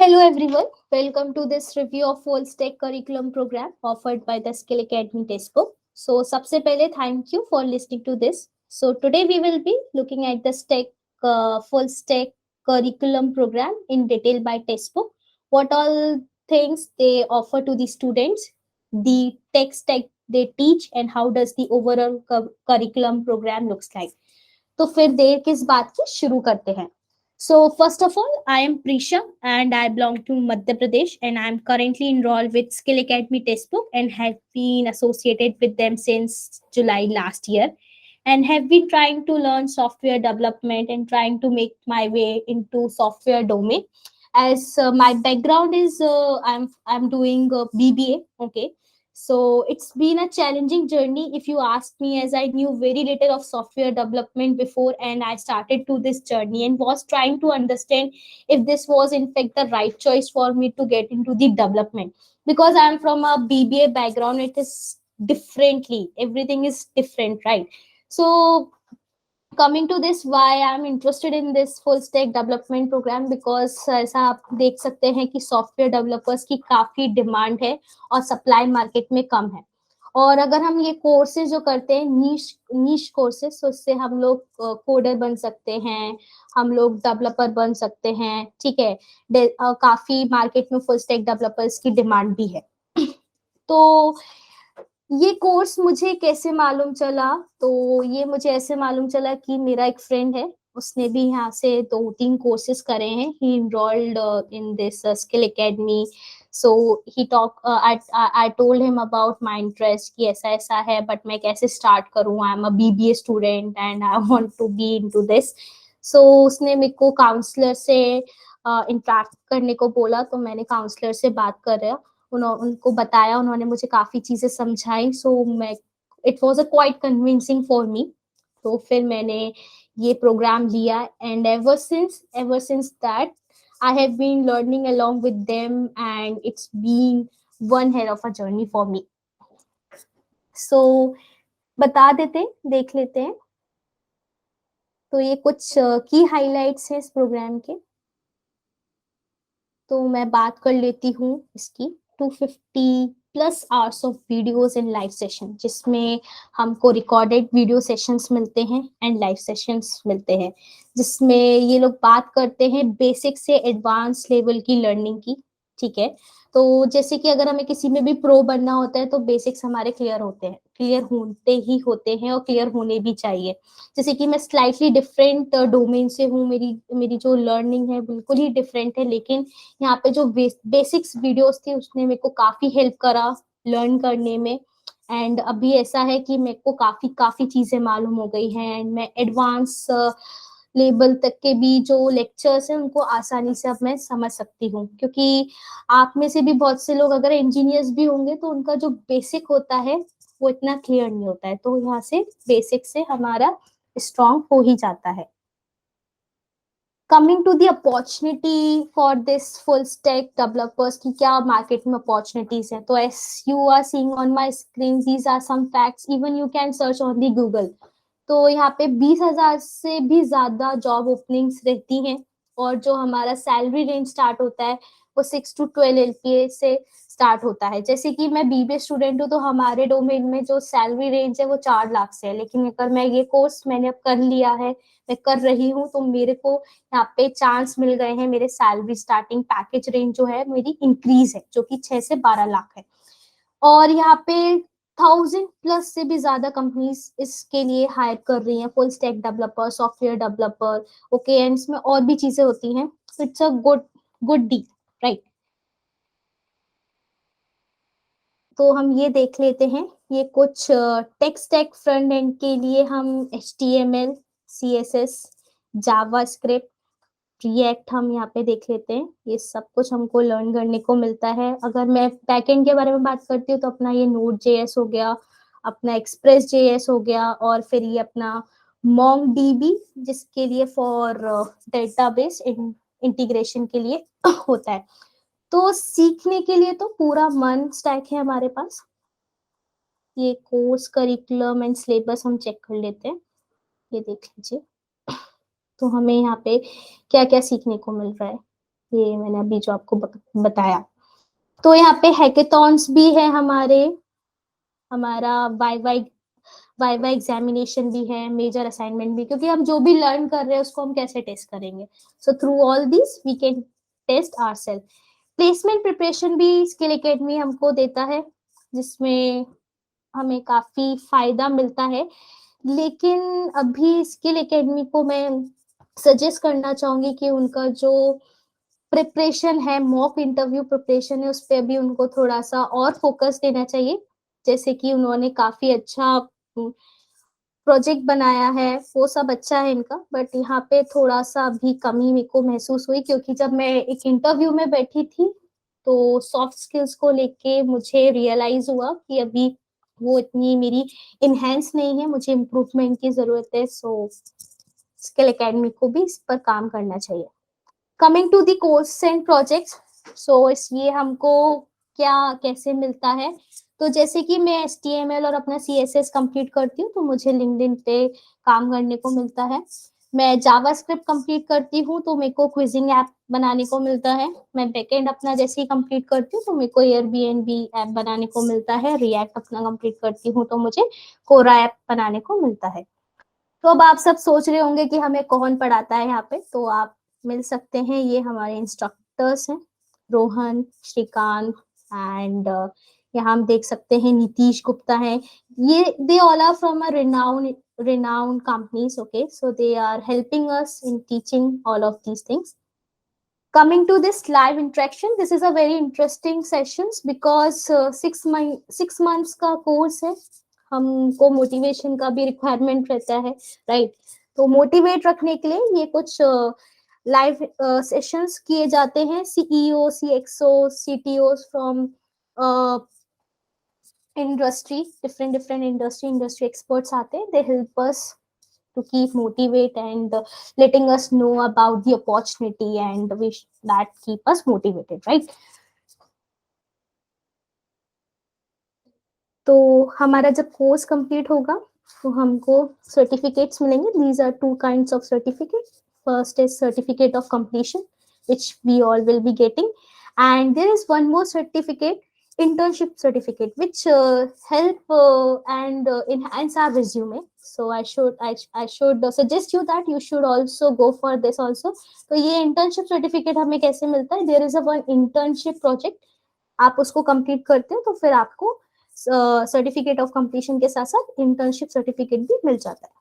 Hello everyone, welcome to this review of full stack curriculum program offered by the Skill Academy Tesco. So सबसे पहले thank you for listening to this. So today we will be looking at the full stack curriculum program in detail by Tesco. What all things they offer to the students, the tech stack they teach, and how does the overall curriculum program looks like. तो फिर देर किस बात की शुरू करते हैं. So first of all, I am Prisha and I belong to Madhya Pradesh and I am currently enrolled with Skill Academy Textbook and have been associated with them since July last year and have been trying to learn software development and trying to make my way into software domain. As my background is I'm doing BBA, okay. So it's been a challenging journey if you ask me, as I knew very little of software development before, and I started to this journey and was trying to understand if this was in fact the right choice for me to get into the development. Because I'm from a BBA background, it is differently. Everything is different, right? So coming to this, why I'm interested in this full stack development program, because ऐसा आप देख सकते हैं कि software developers की काफी demand है और सप्लाई मार्केट में कम है. और अगर हम ये कोर्सेज जो करते हैं नीश नीश कोर्सेज, तो इससे हम लोग कोडर बन सकते हैं, हम लोग डेवलपर बन सकते हैं, ठीक है. काफी मार्केट में फुल स्टैक डेवलपर्स की डिमांड भी है. तो ये कोर्स मुझे कैसे मालूम चला, तो ये मुझे ऐसे मालूम चला कि मेरा एक फ्रेंड है, उसने भी यहाँ से 2-3 कोर्सेज करे हैं. ही enrolled in this skill academy. So he I told him about my interest कि ऐसा ऐसा है, but मैं कैसे स्टार्ट करूँ. I am a BBA student and I want to be into this. So उसने मेरे को काउंसलर से इंटरेक्ट करने को बोला, तो मैंने काउंसलर से बात कर उनको बताया, उन्होंने मुझे काफी चीजें समझाई. सो मैं it was a quite convincing for me. तो फिर मैंने ये प्रोग्राम लिया and ever since that I have been learning along with them and it's been one hell of a journey for me. So बता देते देख लेते हैं. तो ये कुछ की हाइलाइट्स हैं इस प्रोग्राम के. तो मैं बात कर लेती हूँ इसकी. 250+ hours of videos in live session, जिसमें हमको रिकॉर्डेड वीडियो सेशंस मिलते हैं एंड लाइव सेशंस मिलते हैं, जिसमें ये लोग बात करते हैं बेसिक से एडवांस लेवल की लर्निंग की, ठीक है. तो जैसे कि अगर हमें किसी में भी प्रो बनना होता है तो बेसिक्स हमारे क्लियर होते हैं और क्लियर होने भी चाहिए. जैसे कि मैं स्लाइटली डिफरेंट डोमेन से हूँ, मेरी जो लर्निंग है बिल्कुल ही डिफरेंट है, लेकिन यहाँ पे जो बेसिक्स वीडियोस थी उसने मेरे को काफी हेल्प करा लर्न करने में. एंड अभी ऐसा है कि मेरे को काफी काफी चीजें मालूम हो गई हैं एंड मैं एडवांस लेवल तक के भी जो लेक्चर्स हैं उनको आसानी से अब मैं समझ सकती हूँ. क्योंकि आप में से भी बहुत से लोग अगर इंजीनियर्स भी होंगे तो उनका जो बेसिक होता है वो इतना क्लियर नहीं होता है, तो यहाँ से बेसिक से हमारा स्ट्रॉन्ग हो ही जाता है. Coming to the opportunity for this full stack developers की क्या मार्केट में अपॉर्चुनिटीज हैं, तो as you are seeing on my screen, these are some facts, even you can search on the Google. तो यहाँ पे 20,000 से भी ज्यादा जॉब ओपनिंग्स रहती हैं और जो हमारा सैलरी रेंज स्टार्ट होता है वो 6 to 12 LPA से स्टार्ट होता है. जैसे कि मैं BBA स्टूडेंट हूँ तो हमारे डोमेन में जो सैलरी रेंज है वो 4 लाख से है, लेकिन अगर मैं ये कोर्स मैंने अब कर लिया है, मैं कर रही हूँ, तो मेरे को यहाँ पे चांस मिल गए हैं. मेरे सैलरी स्टार्टिंग पैकेज रेंज जो है मेरी इंक्रीज है, जो कि 6 से 12 लाख है. और यहाँ पे 1000+ से भी ज्यादा कंपनीज इसके लिए हायर कर रही हैं, full stack developer, software developer, okay. And इसमें और भी चीजें होती हैं. It's a good deal, right. तो हम ये देख लेते हैं, ये कुछ टेक स्टैक फ्रंट एंड के लिए हम HTML, CSS, जावास्क्रिप्ट, रिएक्ट हम यहाँ पे देख लेते हैं. ये सब कुछ हमको लर्न करने को मिलता है. अगर मैं बैकएंड के बारे में बात करती हूँ तो अपना ये Node.js हो गया, अपना Express.js हो गया, और फिर ये अपना MongoDB जिसके लिए फॉर डेटाबेस इंटीग्रेशन के लिए होता है. तो सीखने के लिए तो पूरा मन स्टैक है हमारे पास. ये कोर्स करिकुलम एंड सिलेबस हम चेक कर लेते हैं. ये देख लीजिए. तो हमें यहाँ पे क्या क्या सीखने को मिल रहा है. ये मैंने अभी जो आपको बताया। तो यहाँ पे हैकेथॉन्स भी है हमारे, हमारा वाइवा एग्जामिनेशन भी है, मेजर असाइनमेंट भी, क्योंकि हम जो भी लर्न कर रहे हैं उसको हम कैसे टेस्ट करेंगे। So through all this we can test ourself. Placement preparation भी स्किल एकेडमी हमको देता है, जिसमें हमें काफी फायदा मिलता है। लेकिन अभी स्किल एकेडमी को मैं सजेस्ट करना चाहूंगी कि उनका जो प्रिपरेशन है, मॉक इंटरव्यू प्रिपरेशन है, उस पर अभी उनको थोड़ा सा और फोकस देना चाहिए। जैसे कि उन्होंने काफी अच्छा प्रोजेक्ट बनाया है, वो सब अच्छा है इनका, बट यहाँ पे थोड़ा सा अभी कमी मेरे को महसूस हुई, क्योंकि जब मैं एक इंटरव्यू में बैठी थी तो सॉफ्ट स्किल्स को लेके मुझे रियलाइज हुआ कि अभी वो इतनी मेरी इनहेंस नहीं है, मुझे इम्प्रूवमेंट की जरूरत है। सो स्किल एकेडमी को भी इस पर काम करना चाहिए। Coming to the course and projects, so इसलिए हमको क्या कैसे मिलता है, तो जैसे कि मैं HTML और अपना CSS कंप्लीट करती हूँ तो मुझे लिंक्डइन पे काम करने को मिलता है। मैं जावास्क्रिप्ट कंप्लीट करती हूँ तो मेरे को क्विजिंग ऐप बनाने को मिलता है। मैं बैकएंड अपना जैसे ही कंप्लीट करती हूँ तो मेरे को एयरबीएनबी ऐप बनाने को मिलता है। रिएक्ट अपना कंप्लीट करती हूँ तो मुझे कोरा ऐप बनाने को मिलता है। तो अब आप सब सोच रहे होंगे कि हमें कौन पढ़ाता है यहाँ पे, तो आप मिल सकते हैं, ये हमारे इंस्ट्रक्टर्स हैं, रोहन, श्रीकांत एंड यहाँ हम देख सकते हैं नीतीश गुप्ता है। ये they all are from a renowned companies, okay, so they are helping us in teaching all of these things. Coming to this live interaction, this is a very interesting sessions because 6 months का course है, हमको motivation का भी requirement रहता है, right. तो motivate रखने के लिए ये कुछ लाइव सेशंस किए जाते हैं। CEO, CXO, CTO from industry, different industry experts आते हैं, they help us to keep motivate and letting us know about the opportunity and wish that keep us motivated, right? तो हमारा जब कोर्स कंप्लीट होगा तो हमको सर्टिफिकेट्स मिलेंगे। These are two kinds of certificate. First is certificate of completion which we all will be getting, and there is one more certificate, internship certificate, which help and enhance our resume. So I should suggest you that you should also go for this also. तो ये internship certificate हमें कैसे मिलता है? There is a one internship project, आप उसको complete करते हो तो फिर आपको सर्टिफिकेट ऑफ कंप्लीशन के साथ साथ इंटर्नशिप सर्टिफिकेट भी मिल जाता है।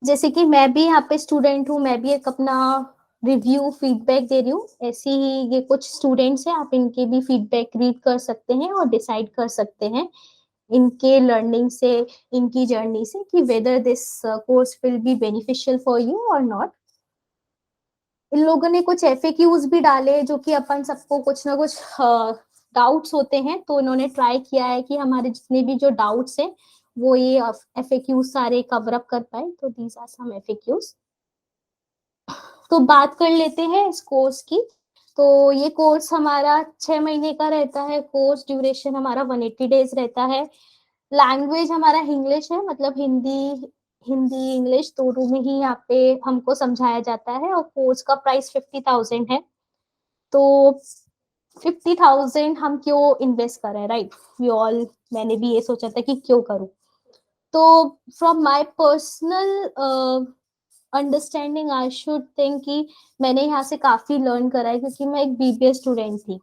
जैसे कि मैं भी यहाँ पे स्टूडेंट हूँ, मैं भी एक अपना रिव्यू फीडबैक दे रही हूँ, ऐसे ही ये कुछ स्टूडेंट्स हैं, आप इनके भी फीडबैक रीड कर सकते हैं और डिसाइड कर सकते हैं इनके लर्निंग से, इनकी जर्नी से, कि whether this course will be beneficial for you और नॉट। इन लोगों ने कुछ FAQs भी डाले जो कि अपन सबको कुछ ना कुछ डाउट्स होते हैं, तो इन्होंने ट्राई किया है कि हमारे जितने भी जो डाउट्स हैं वो ये FAQs सारे कवर अप कर पाए। तो दीज आर सम FAQs। तो बात कर लेते हैं इस कोर्स की। तो ये कोर्स हमारा 6 महीने का रहता है। कोर्स ड्यूरेशन हमारा 180 डेज रहता है। लैंग्वेज हमारा इंग्लिश है, मतलब हिंदी हिंदी इंग्लिश दोनों में ही यहाँ पे हमको समझाया जाता है। और कोर्स का प्राइस 50,000 है। तो 50,000 हम क्यों इन्वेस्ट करें, राइट? वी ऑल, मैंने भी ये सोचा था कि क्यों करूं। तो from my personal understanding I should think कि मैंने यहाँ से काफी लर्न करा है, क्योंकि मैं एक BBA स्टूडेंट थी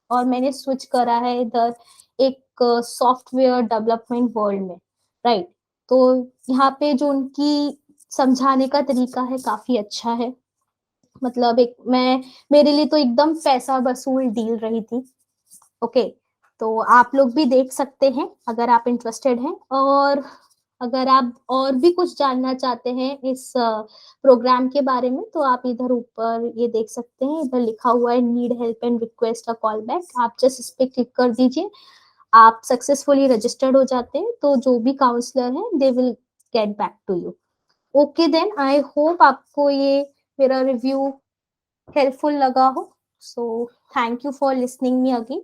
और मैंने स्विच करा है इधर एक सॉफ्टवेयर डेवलपमेंट वर्ल्ड में, राइट। तो यहाँ पे जो उनकी समझाने का तरीका है काफी अच्छा है। मतलब एक मैं, मेरे लिए तो एकदम पैसा वसूल डील रही थी। ओके, तो आप लोग भी देख सकते हैं अगर आप इंटरेस्टेड हैं। और अगर आप और भी कुछ जानना चाहते हैं इस प्रोग्राम के बारे में तो आप इधर ऊपर ये देख सकते हैं, इधर लिखा हुआ है need help and request a call back. आप जस्ट इस पे क्लिक कर दीजिए, आप सक्सेसफुली रजिस्टर्ड हो जाते हैं, तो जो भी काउंसलर है they will get back to you. Okay then, I hope आपको ये मेरा रिव्यू helpful लगा हो। So thank you for listening me again.